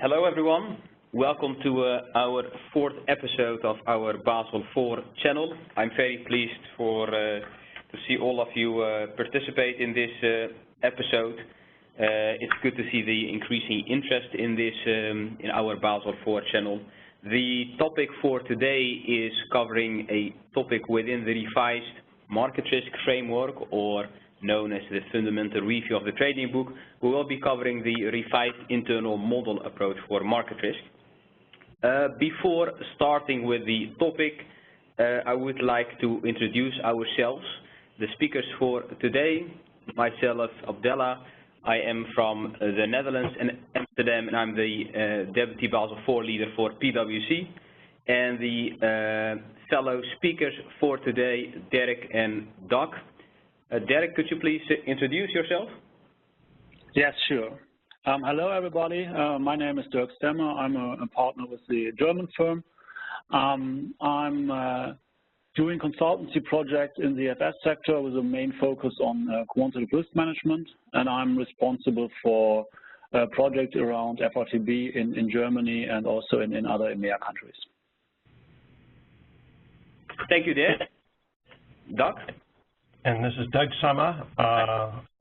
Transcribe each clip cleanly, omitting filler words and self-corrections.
Hello everyone, welcome to our fourth episode of our Basel IV channel. I'm very pleased to see all of you participate in this episode. It's good to see the increasing interest in this in our Basel IV channel. The topic for today is covering a topic within the revised market risk framework, or known as the fundamental review of the trading book. We will be covering the revised internal model approach for market risk. Before starting with the topic, I would like to introduce ourselves. The speakers for today, myself, Abdellah. I am from the Netherlands and Amsterdam, and I'm the Deputy Basel IV leader for PwC. And the fellow speakers for today, Dirk and Jock. Dirk, could you please introduce yourself? Yes, sure. Hello, everybody. My name is Dirk. I'm a partner with the German firm. I'm doing consultancy projects in the FS sector with a main focus on quantitative risk management, and I'm responsible for a project around FRTB in Germany and also in other IMA countries. Thank you, Dirk. Jock? And this is Summa.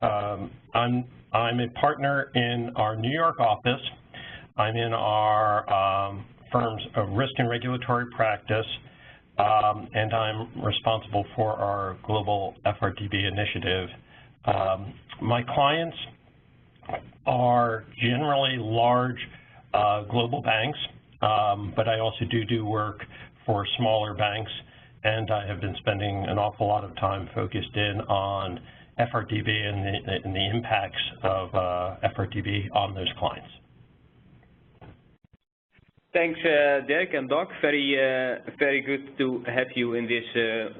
I'm a partner in our New York office. I'm in our firm's risk and regulatory practice, and I'm responsible for our global FRTB initiative. My clients are generally large global banks, but I also do work for smaller banks. And I have been spending an awful lot of time focused in on FRTB and the impacts of FRTB on those clients. Thanks, Dirk and Jock. Very good to have you in this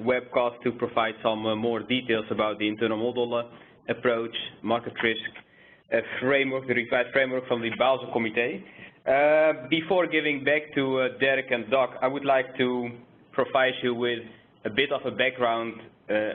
webcast to provide some more details about the internal model approach, market risk framework, the revised framework from the Basel Committee. Before giving back to Dirk and Jock, I would like to provide you with a bit of a background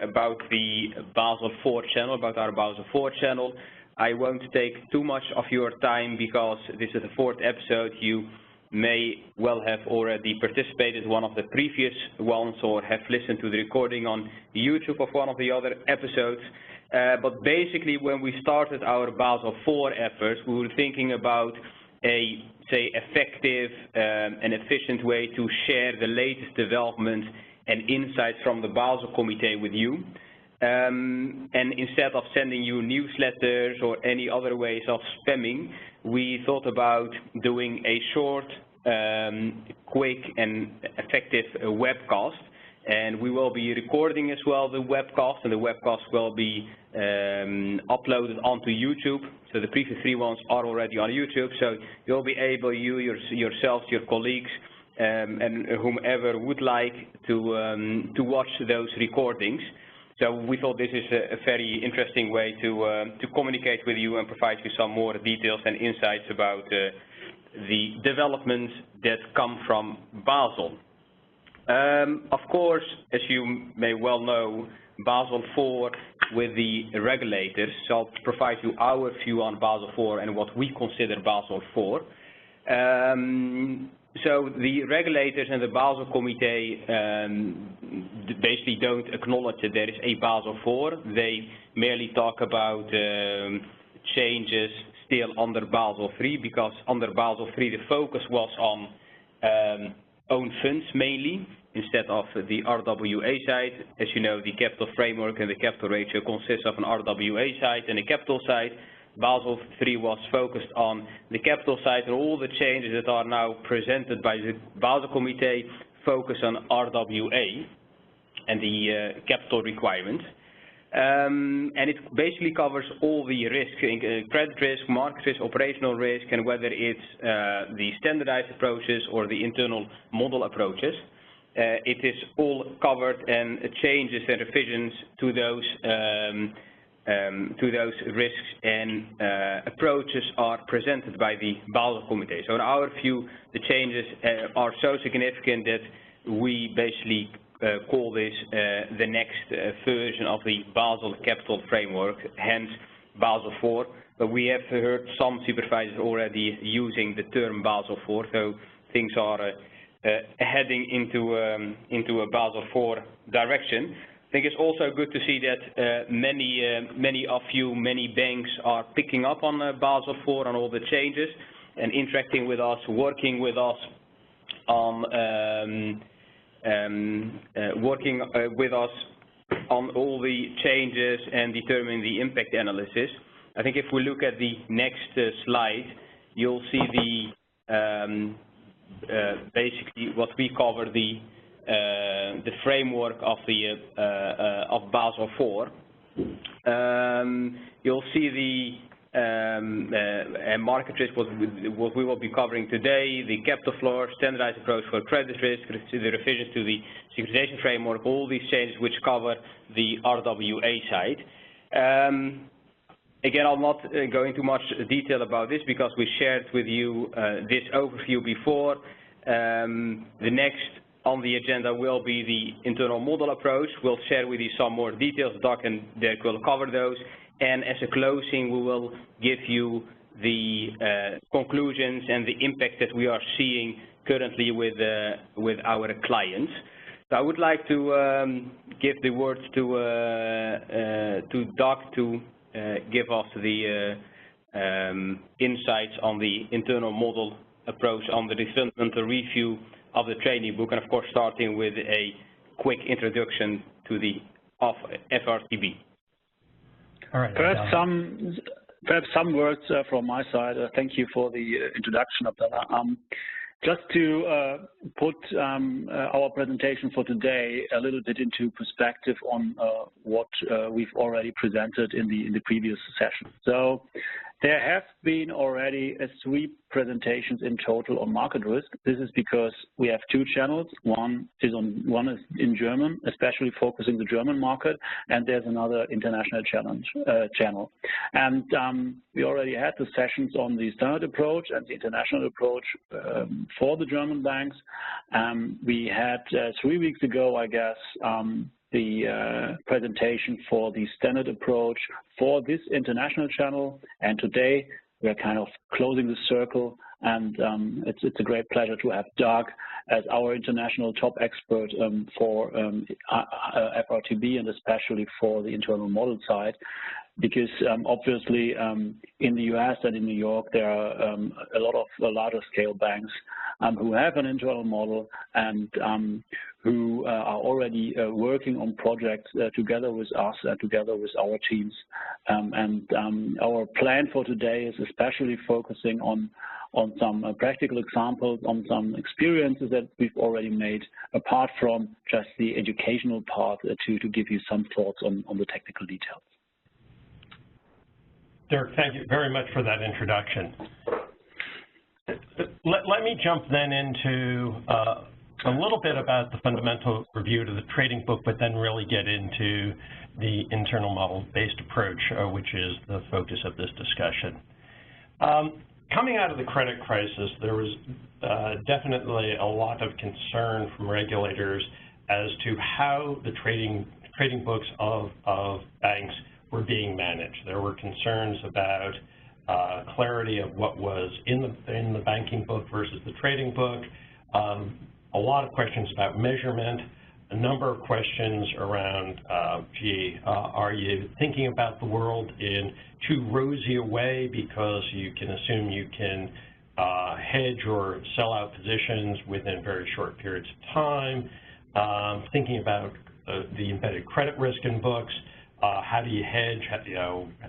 about the Basel IV channel, about our Basel IV channel. I won't take too much of your time because this is the fourth episode. You may well have already participated in one of the previous ones or have listened to the recording on YouTube of one of the other episodes. But basically, when we started our Basel IV efforts, we were thinking about a effective and efficient way to share the latest developments and insights from the Basel Committee with you. And instead of sending you newsletters or any other ways of spamming, we thought about doing a short, quick and effective webcast. And we will be recording as well the webcast, and the webcast will be uploaded onto YouTube. So the previous three ones are already on YouTube, so you'll be able, yourselves, your colleagues, and whomever would like to watch those recordings. So we thought this is a very interesting way to communicate with you and provide you some more details and insights about the developments that come from Basel. Of course, as you may well know, Basel IV with the regulators shall provide you our view on Basel IV and what we consider Basel IV. So the regulators and the Basel Committee basically don't acknowledge that there is a Basel IV. They merely talk about changes still under Basel III, because under Basel III the focus was on own funds mainly, instead of the RWA side. As you know, the capital framework and the capital ratio consists of an RWA side and a capital side. Basel III was focused on the capital side, and all the changes that are now presented by the Basel Committee focus on RWA and the capital requirements. And it basically covers all the risks, credit risk, market risk, operational risk, and whether it's the standardized approaches or the internal model approaches. It is all covered, and changes and revisions to those risks and approaches are presented by the Basel Committee. So in our view, the changes are so significant that we basically call this the next version of the Basel capital framework, hence Basel IV, but we have heard some supervisors already using the term Basel IV, so things are heading into a Basel IV direction. I think it's also good to see that many banks are picking up on Basel IV, on all the changes, and interacting with us, working with us on all the changes and determining the impact analysis. I think if we look at the next slide, you'll see the basically what we cover, the framework of the of Basel IV. You'll see the market risk, what we will be covering today, the capital floor, standardized approach for credit risk, the revisions to the securitization framework, all these changes which cover the RWA side. Again, I'll not go into much detail about this because we shared with you this overview before. The next on the agenda will be the internal model approach. We'll share with you some more details. Doc and Dirk will cover those. And as a closing, we will give you the conclusions and the impact that we are seeing currently with our clients. So I would like to give the words to Doc to give us the insights on the internal model approach, on the fundamental review of the training book, and of course starting with a quick introduction to the FRTB. All right. Perhaps some words from my side. Thank you for the introduction, Abdellah. Just to put our presentation for today a little bit into perspective on what we've already presented in the previous session. So there have been already 3 presentations in total on market risk. This is because we have 2 channels. One is in German, especially focusing the German market, and there's another international channel. And we already had the sessions on the standard approach and the international approach for the German banks. We had 3 weeks ago, I guess, the presentation for the standard approach for this international channel, and today we're kind of closing the circle, and it's a great pleasure to have Dirk as our international top expert for FRTB and especially for the internal model side, because obviously in the US and in New York there are a lot of larger scale banks who have an internal model and who are already working on projects together with us and together with our teams. Our plan for today is especially focusing on some practical examples, on some experiences that we've already made, apart from just the educational part, to give you some thoughts on the technical details. Dirk, thank you very much for that introduction. Let me jump then into a little bit about the fundamental review to the trading book, but then really get into the internal model-based approach, which is the focus of this discussion. Coming out of the credit crisis, there was definitely a lot of concern from regulators as to how the trading books of banks were being managed. There were concerns about clarity of what was in the banking book versus the trading book. A lot of questions about measurement, a number of questions around, are you thinking about the world in too rosy a way because you can assume you can hedge or sell out positions within very short periods of time, thinking about the embedded credit risk in books, how do you hedge,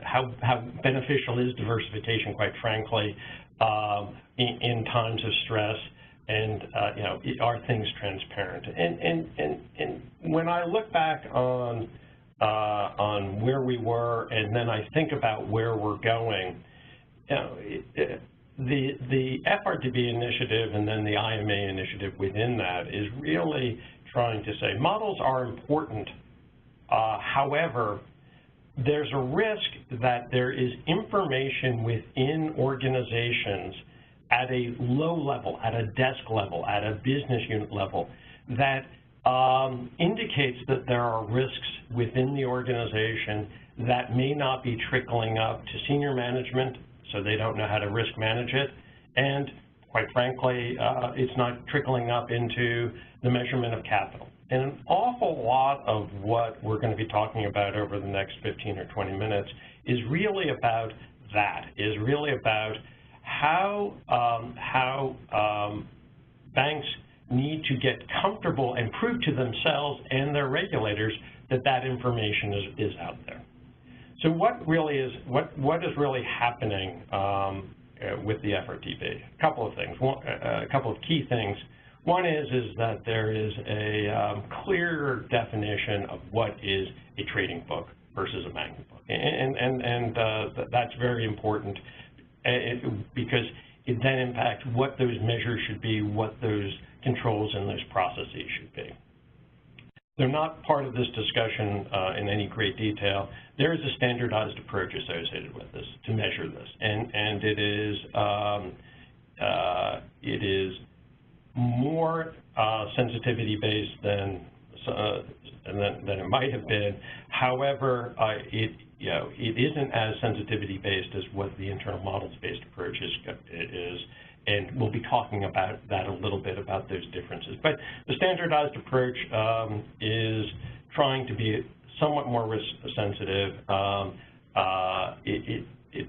how beneficial is diversification, quite frankly, in times of stress, and are things transparent? And when I look back on where we were, and then I think about where we're going, the FRTB initiative and then the IMA initiative within that is really trying to say models are important. However, there's a risk that there is information within organizations at a low level, at a desk level, at a business unit level, that indicates that there are risks within the organization that may not be trickling up to senior management, so they don't know how to risk manage it, and quite frankly, it's not trickling up into the measurement of capital. And an awful lot of what we're going to be talking about over the next 15 or 20 minutes is really about that, is really about how banks need to get comfortable and prove to themselves and their regulators that that information is out there. So what really is, what is really happening with the FRTB? A couple of things, a couple of key things. One is that there is a clear definition of what is a trading book versus a banking book, and that's very important because it then impacts what those measures should be, what those controls and those processes should be. They're not part of this discussion in any great detail. There is a standardized approach associated with this to measure this, and it is more sensitivity-based than it might have been. However, it isn't as sensitivity-based as what the internal models-based approach is, and we'll be talking about that a little bit, about those differences. But the standardized approach is trying to be somewhat more risk-sensitive.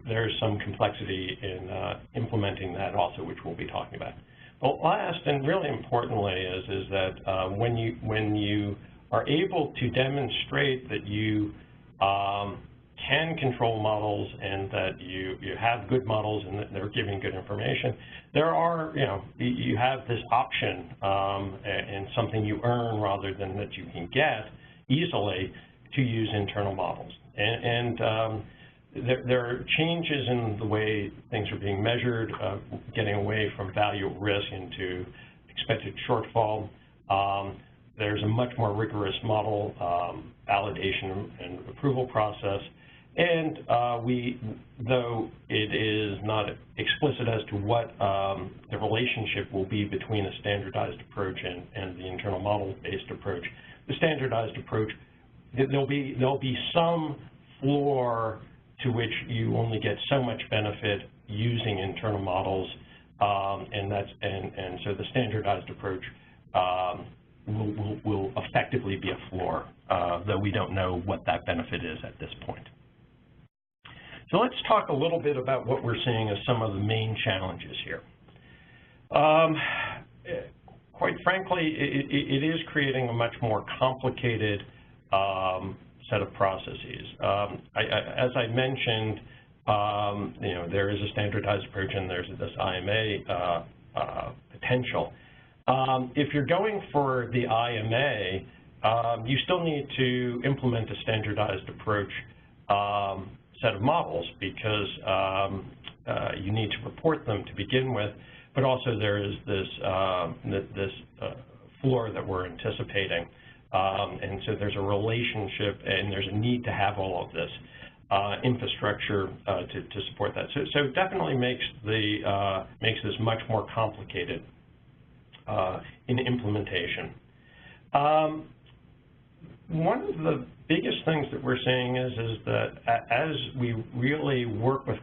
There's some complexity in implementing that also, which we'll be talking about. But last, and really importantly, is that when you are able to demonstrate that you can control models and that you have good models and that they're giving good information, there are, you have this option and something you earn rather than that you can get easily to use internal models. And there are changes in the way things are being measured, getting away from value at risk into expected shortfall. There's a much more rigorous model validation and approval process. And though it is not explicit as to what the relationship will be between a standardized approach and the internal model-based approach, the standardized approach, there'll be some floor to which you only get so much benefit using internal models, and so the standardized approach will effectively be a floor, though we don't know what that benefit is at this point. So let's talk a little bit about what we're seeing as some of the main challenges here. Quite frankly, it is creating a much more complicated set of processes. As I mentioned, there is a standardized approach and there's this IMA potential. If you're going for the IMA, you still need to implement a standardized approach set of models because you need to report them to begin with, but also there is this floor that we're anticipating. And so there's a relationship and there's a need to have all of this infrastructure to support that. So it definitely makes this much more complicated in implementation. One of the biggest things that we're seeing is that as we really work with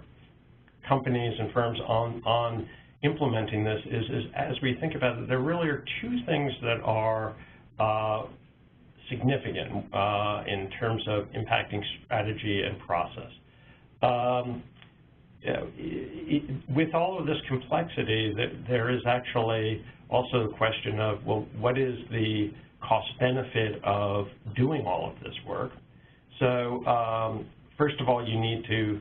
companies and firms on implementing this, is as we think about it, there really are two things that are significant in terms of impacting strategy and process. With all of this complexity, there is actually also the question of, well, what is the cost benefit of doing all of this work? So first of all, you need to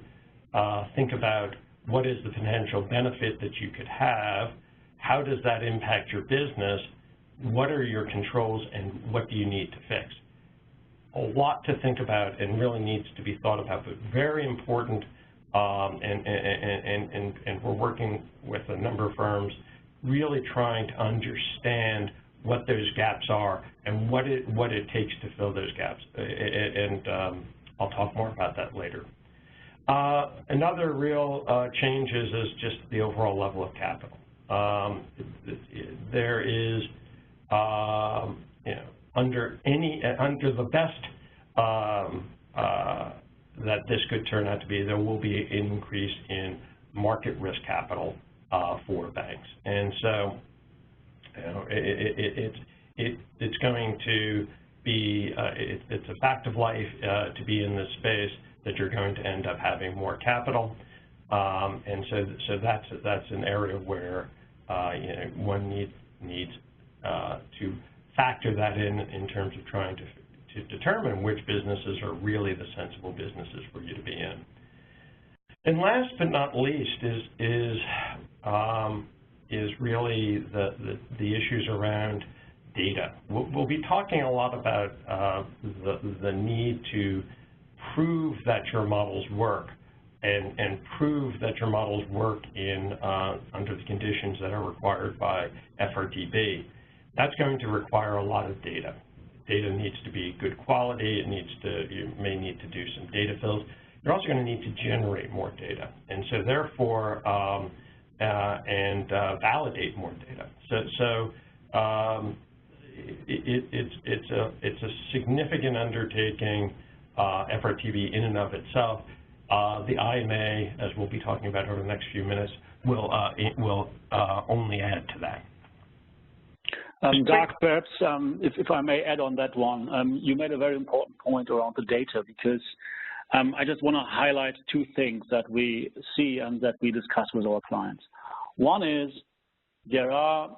think about what is the potential benefit that you could have, how does that impact your business, what are your controls, and what do you need to fix? A lot to think about and really needs to be thought about, but very important, and we're working with a number of firms really trying to understand what those gaps are and what it takes to fill those gaps, and I'll talk more about that later. Another real change is just the overall level of capital. There is, under the best that this could turn out to be, there will be an increase in market risk capital for banks. And so, you know, it's going to be, it's a fact of life to be in this space that you're going to end up having more capital. And so that's an area where you know, one needs to factor that in terms of trying to determine which businesses are really the sensible businesses for you to be in. And last but not least is really the issues around data. We'll be talking a lot about the need to prove that your models work and prove that your models work in under the conditions that are required by FRTB. That's going to require a lot of data. Data needs to be good quality. You may need to do some data fills. You're also going to need to generate more data, and so therefore validate more data. It's a significant undertaking, FRTB in and of itself. The IMA, as we'll be talking about over the next few minutes, will only add to that. Dirk, perhaps if I may add on that one, you made a very important point around the data, because I just want to highlight two things that we see and that we discuss with our clients. One is there are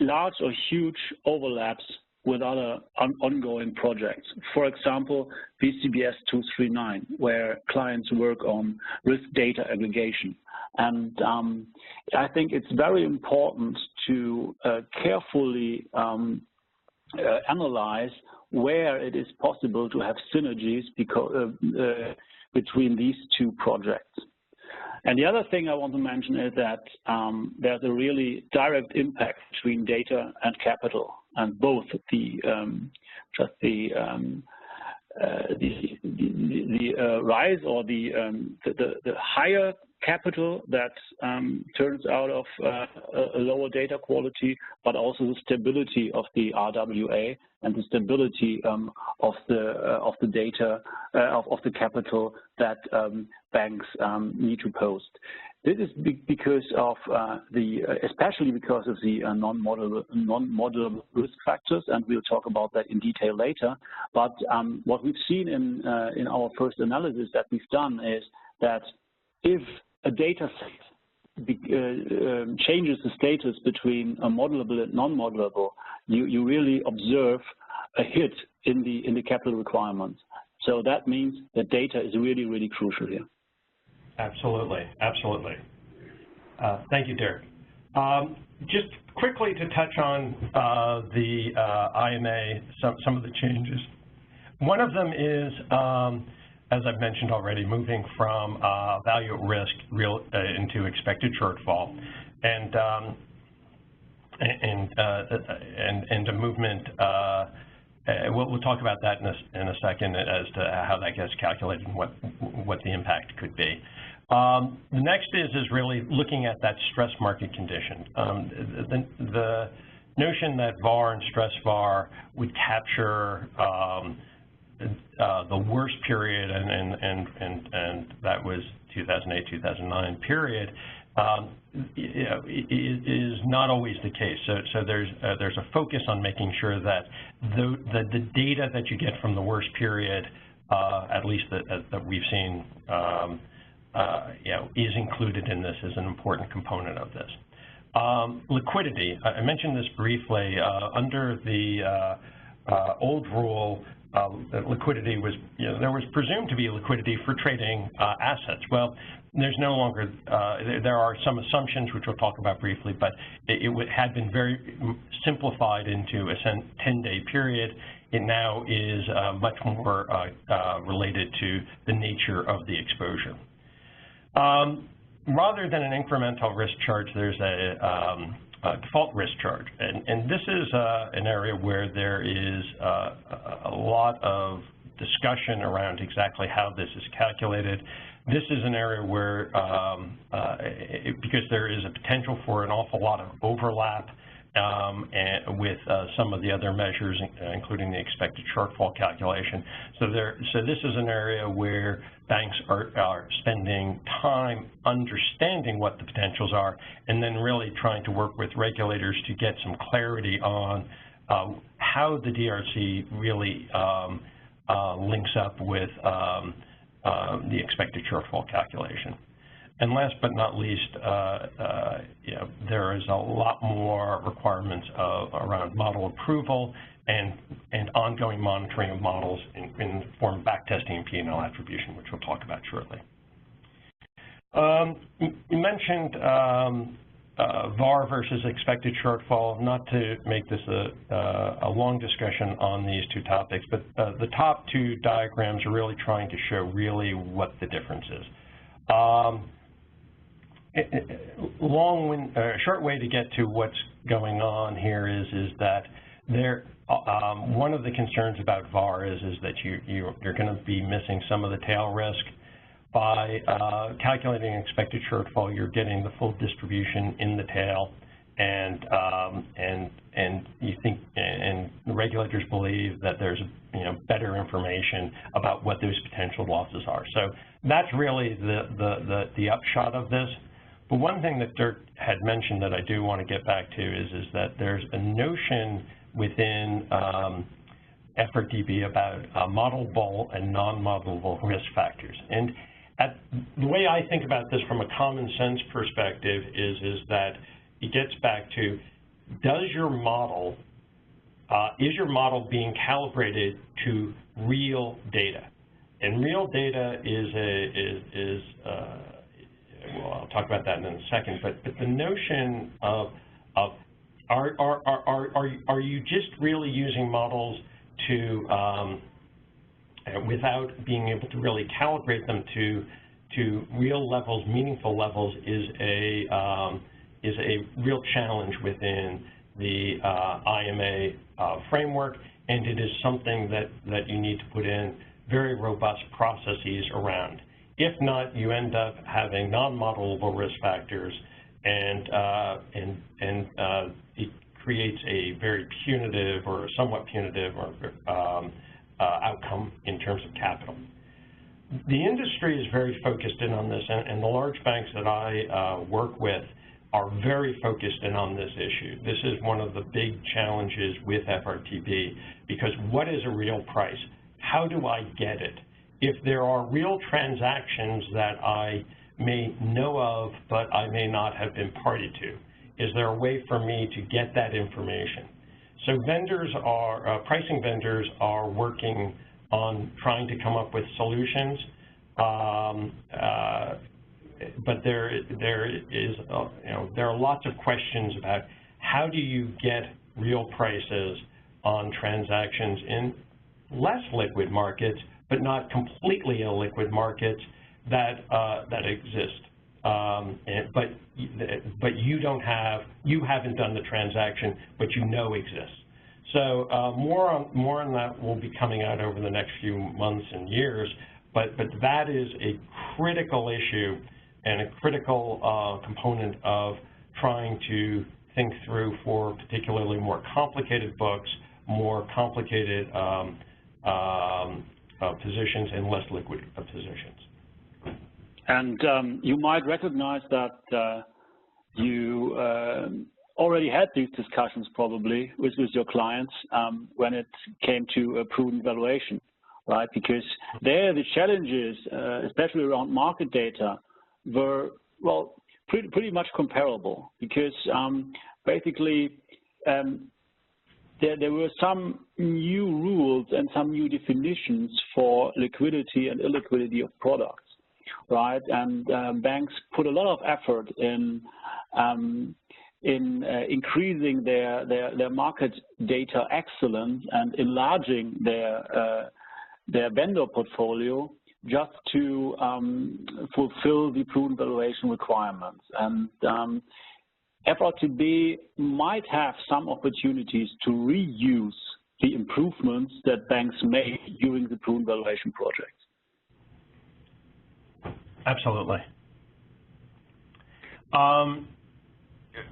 large or huge overlaps with other ongoing projects. For example, BCBS 239, where clients work on risk data aggregation. And I think it's very important to carefully analyze where it is possible to have synergies between these two projects. And the other thing I want to mention is that there's a really direct impact between data and capital, and both the rise or the higher capital that turns out of a lower data quality, but also the stability of the RWA and the stability of the data of the capital that banks need to post. This is because of especially because of the non-modelable risk factors, and we'll talk about that in detail later. But what we've seen in our first analysis that we've done is that if a data set changes the status between a modelable and non-modelable, you really observe a hit in the capital requirements. So that means that data is really, really crucial here. Absolutely, absolutely. Thank you, Dirk. Just quickly to touch on the IMA, some of the changes. One of them is, as I've mentioned already, moving from value at risk into expected shortfall, and a movement. We'll talk about that in a second as to how that gets calculated and what the impact could be. The next is really looking at that stress market condition. The notion that VaR and stress VaR would capture the worst period, and that was 2008-2009 period, is not always the case. So there's a focus on making sure that the data that you get from the worst period, at least that we've seen, is included in this as an important component of this. Liquidity. I mentioned this briefly. Under the old rule, liquidity was, there was presumed to be liquidity for trading assets. Well, there's no longer, there are some assumptions which we'll talk about briefly, but it had been very simplified into a 10-day period. It now is much more related to the nature of the exposure. Rather than an incremental risk charge, there's a default risk charge, and this is an area where there is a lot of discussion around exactly how this is calculated. This is an area where, because there is a potential for an awful lot of overlap and with some of the other measures, including the expected shortfall calculation. So this is an area where banks are spending time understanding what the potentials are, and then really trying to work with regulators to get some clarity on how the DRC really links up with the expected shortfall calculation. And last but not least, there is a lot more requirements around model approval and ongoing monitoring of models in the form of backtesting and P&L attribution, which we'll talk about shortly. You mentioned VaR versus expected shortfall. Not to make this a long discussion on these two topics, but the top two diagrams are really trying to show really what the difference is. Short way to get to what's going on here is that one of the concerns about VaR is that you're going to be missing some of the tail risk. By calculating expected shortfall, you're getting the full distribution in the tail, and you think, and the regulators believe that there's better information about what those potential losses are. So that's really the upshot of this. But one thing that Dirk had mentioned that I do want to get back to is that there's a notion within FRTB about modelable and non-modelable risk factors. And the way I think about this from a common sense perspective is that it gets back to, is your model being calibrated to real data? And real data well, I'll talk about that in a second, but the notion of are you just really using models to without being able to really calibrate them to real levels, meaningful levels, is a real challenge within the IMA framework, and it is something that you need to put in very robust processes around. If not, you end up having non-modelable risk factors, and it creates a very punitive or somewhat punitive outcome in terms of capital. The industry is very focused in on this, and the large banks that I work with are very focused in on this issue. This is one of the big challenges with FRTB, because what is a real price? How do I get it? If there are real transactions that I may know of, but I may not have been party to, is there a way for me to get that information? So pricing vendors are working on trying to come up with solutions, but there are lots of questions about how do you get real prices on transactions in less liquid markets, but not completely illiquid markets that exist. But you haven't done the transaction, but you know exists. So more on that will be coming out over the next few months and years, but that is a critical issue and a critical component of trying to think through for particularly more complicated books, more complicated positions, and less liquid positions. And you might recognize that you already had these discussions probably with your clients when it came to a prudent valuation, right? Because there the challenges, especially around market data, were, well, pretty much comparable, because basically there were some new rules and some new definitions for liquidity and illiquidity of products, right? And banks put a lot of effort in increasing their market data excellence and enlarging their vendor portfolio just to fulfill the prudent valuation requirements. And FRTB might have some opportunities to reuse the improvements that banks made during the prudent valuation project. Absolutely.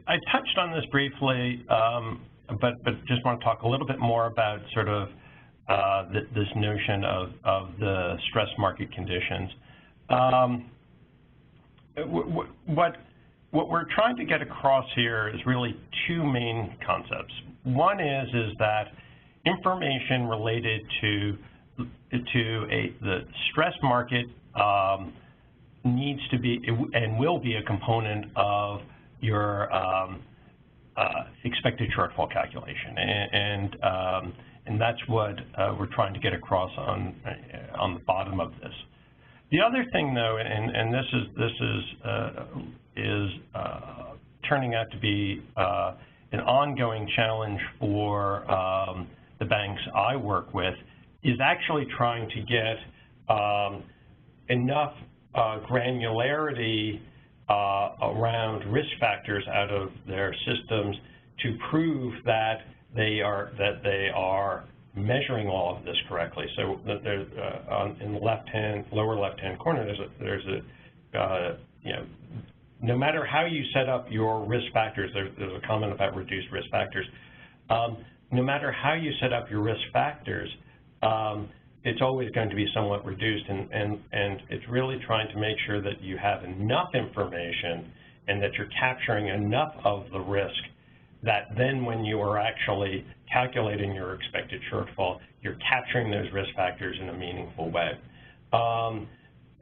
I touched on this briefly, but just want to talk a little bit more about sort of this notion of the stress market conditions. What we're trying to get across here is really two main concepts. One is that information related to the stress market needs to be and will be a component of your expected shortfall calculation, and that's what we're trying to get across on the bottom of this. The other thing, though, and this is turning out to be an ongoing challenge for the banks I work with, is actually trying to get enough granularity around risk factors out of their systems to prove that they are measuring all of this correctly. So there's in the lower left-hand corner, there's a you know, no matter how you set up your risk factors, there's a comment about reduced risk factors. No matter how you set up your risk factors, it's always going to be somewhat reduced, and it's really trying to make sure that you have enough information and that you're capturing enough of the risk that then when you are actually calculating your expected shortfall, you're capturing those risk factors in a meaningful way.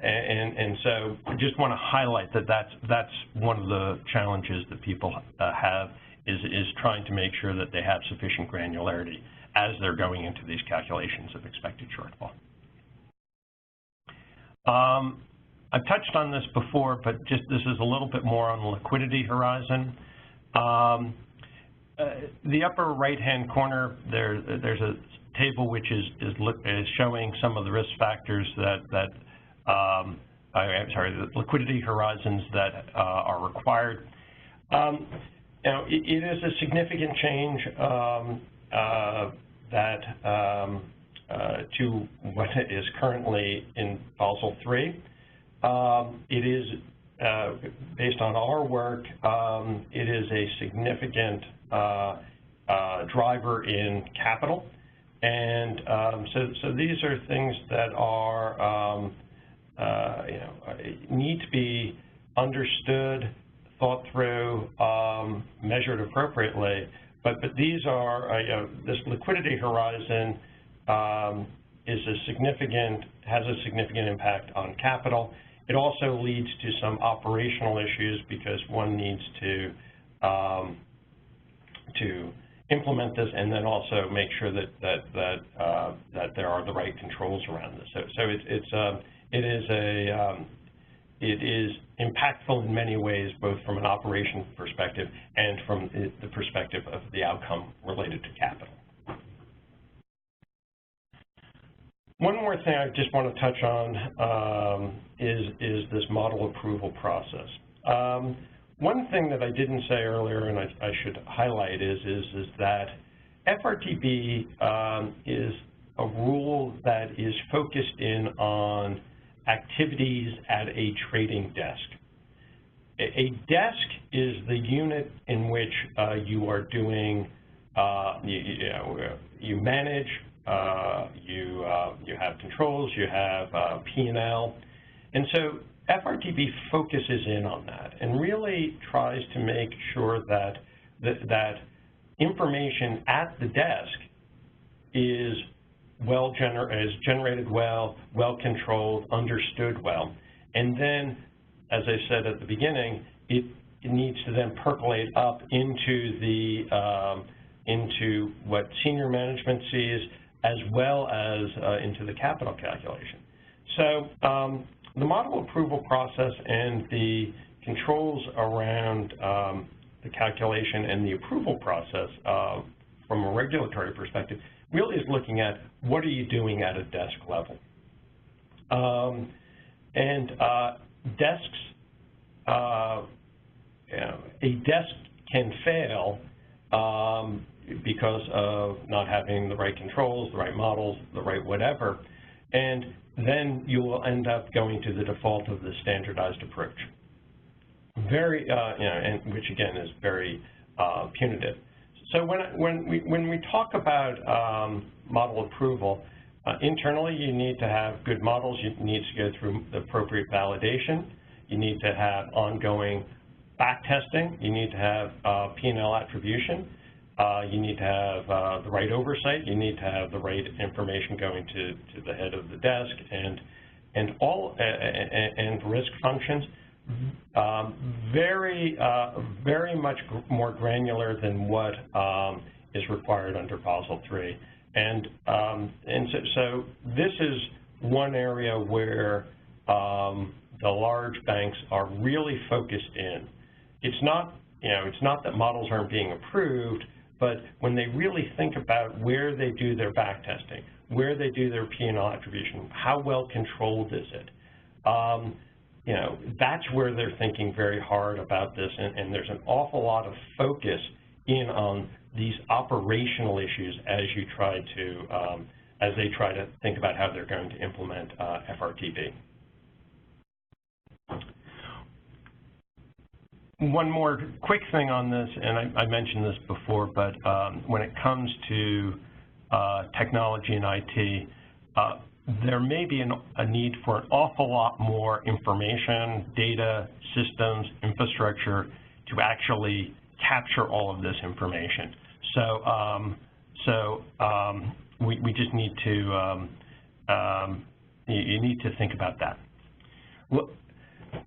And so I just want to highlight that that's one of the challenges that people have is trying to make sure that they have sufficient granularity as they're going into these calculations of expected shortfall. I've touched on this before, but just this is a little bit more on the liquidity horizon. The upper right-hand corner, there's a table which is showing some of the risk factors that I'm sorry, the liquidity horizons that are required. Now, it is a significant change to what is currently in Basel III. It is, based on our work, it is a significant driver in capital. And so these are things that are, you know, need to be understood, thought through, measured appropriately. But these are, this liquidity horizon has a significant impact on capital. It also leads to some operational issues because one needs to implement this and then also make sure that there are the right controls around this. So it is impactful in many ways, both from an operation perspective and from the perspective of the outcome related to capital. One more thing I just want to touch on is this model approval process. One thing that I didn't say earlier, and I should highlight, is that FRTB is a rule that is focused in on activities at a trading desk. A desk is the unit in which you are doing, you manage, you have controls, you have P&L, and so FRTB focuses in on that and really tries to make sure that that information at the desk is generated well, controlled, understood well, and then, as I said at the beginning, it needs to then percolate up into the into what senior management sees, as well as into the capital calculation. So the model approval process and the controls around the calculation and the approval process from a regulatory perspective really is looking at what are you doing at a desk level. Desks, a desk can fail because of not having the right controls, the right models, the right whatever, and then you will end up going to the default of the standardized approach. very, and which again is very punitive. So when we talk about model approval, internally you need to have good models. You need to go through the appropriate validation. You need to have ongoing back testing. You need to have P&L attribution. You need to have the right oversight. You need to have the right information going to the head of the desk and risk functions. Very much more granular than what is required under Basel III. And so this is one area where the large banks are really focused in. It's not that models aren't being approved, but when they really think about where they do their back testing, where they do their P&L attribution, how well controlled is it? That's where they're thinking very hard about this, and there's an awful lot of focus in on these operational issues as they try to think about how they're going to implement FRTB. One more quick thing on this, and I mentioned this before, but when it comes to technology and IT, there may be a need for an awful lot more information, data, systems, infrastructure to actually capture all of this information. So we just need to you need to think about that.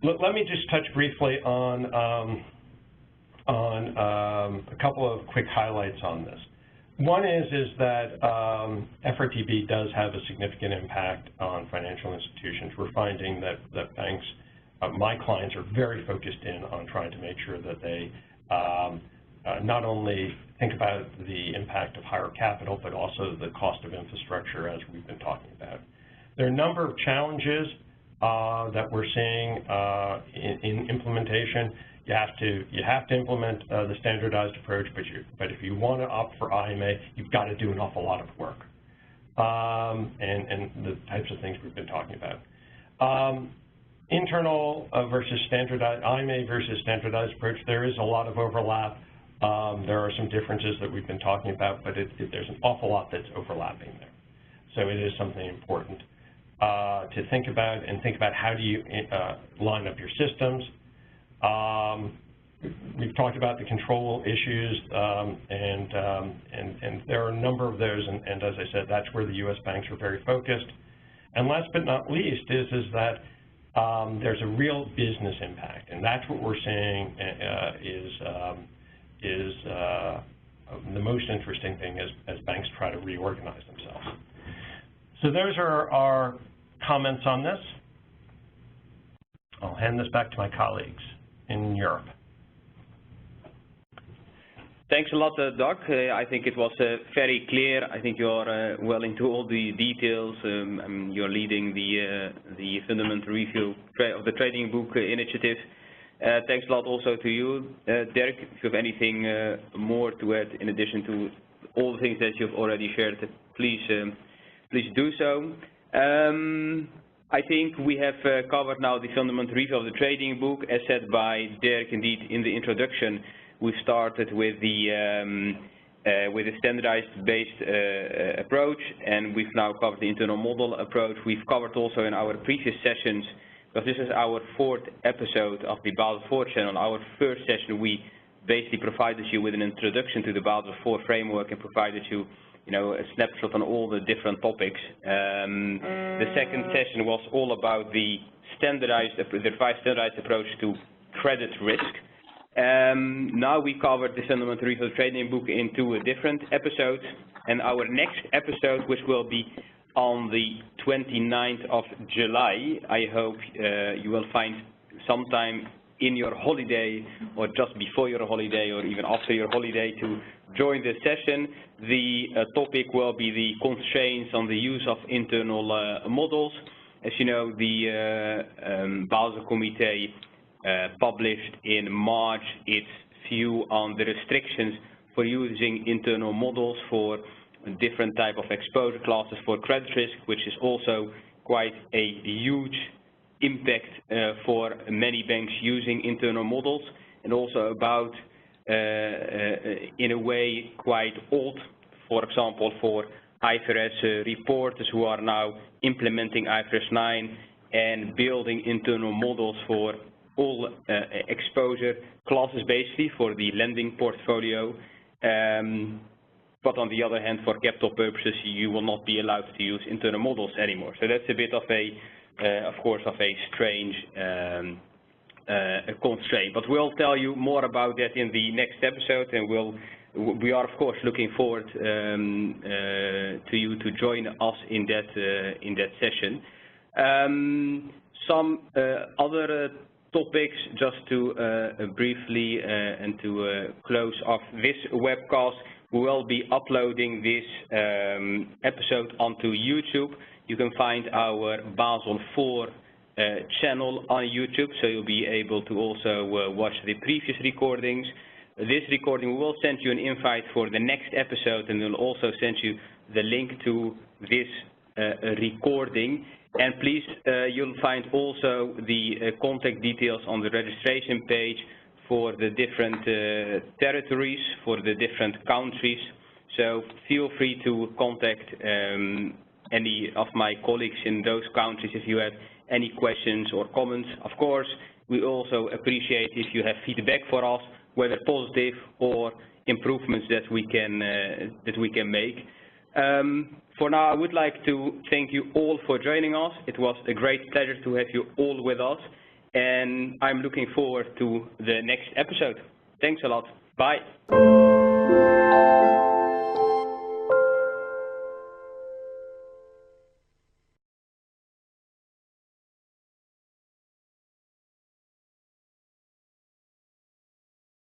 Let me just touch briefly on a couple of quick highlights on this. One is that FRTB does have a significant impact on financial institutions. We're finding that banks, my clients, are very focused in on trying to make sure that they not only think about the impact of higher capital, but also the cost of infrastructure, as we've been talking about. There are a number of challenges that we're seeing in implementation. You have to implement the standardized approach, but if you want to opt for IMA, you've got to do an awful lot of work, and the types of things we've been talking about. Internal versus standardized, IMA versus standardized approach, there is a lot of overlap. There are some differences that we've been talking about, but there's an awful lot that's overlapping there. So it is something important to think about, and think about how do you line up your systems. We've talked about the control issues, and there are a number of those, and as I said, that's where the U.S. banks are very focused. And last but not least is that there's a real business impact, and that's what we're seeing is the most interesting thing as banks try to reorganize themselves. So those are our comments on this. I'll hand this back to my colleagues in Europe. Thanks a lot, Doc. I think it was very clear. I think you're well into all the details. You're leading the fundamental review of the trading book initiative. Thanks a lot also to you, Dirk. If you have anything more to add in addition to all the things that you've already shared, please do so. I think we have covered now the fundamental review of the trading book. As said by Dirk, indeed, in the introduction, we started with the standardized-based approach, and we've now covered the internal model approach. We've covered also in our previous sessions, because this is our 4th episode of the Basel IV channel. Our first session, we basically provided you with an introduction to the Basel IV framework and provided you, a snapshot on all the different topics. The second session was all about the revised standardized approach to credit risk. Now we covered the fundamental review of the trading book in 2 different episodes, and our next episode, which will be on the 29th of July, I hope you will find sometime in your holiday or just before your holiday or even after your holiday to join this session. The topic will be the constraints on the use of internal models. As you know, the Basel Committee published in March its view on the restrictions for using internal models for different type of exposure classes for credit risk, which is also quite a huge impact for many banks using internal models, and also about, in a way, quite old, for example, for IFRS reporters who are now implementing IFRS 9 and building internal models for all exposure classes, basically, for the lending portfolio. But on the other hand, for capital purposes, you will not be allowed to use internal models anymore. So that's a bit of a, of course, of a strange constraint. But we'll tell you more about that in the next episode, and we are, of course, looking forward to you to join us in that session. Some other topics, just to briefly and to close off this webcast. We will be uploading this episode onto YouTube. You can find our Basel IV channel on YouTube, so you'll be able to also watch the previous recordings. This recording will send you an invite for the next episode, and we'll also send you the link to this recording. And please, you'll find also the contact details on the registration page for the different territories, for the different countries. So feel free to contact any of my colleagues in those countries if you have any questions or comments. Of course, we also appreciate if you have feedback for us, whether positive or improvements that we can make. For now, I would like to thank you all for joining us. It was a great pleasure to have you all with us, and I'm looking forward to the next episode. Thanks a lot. Bye.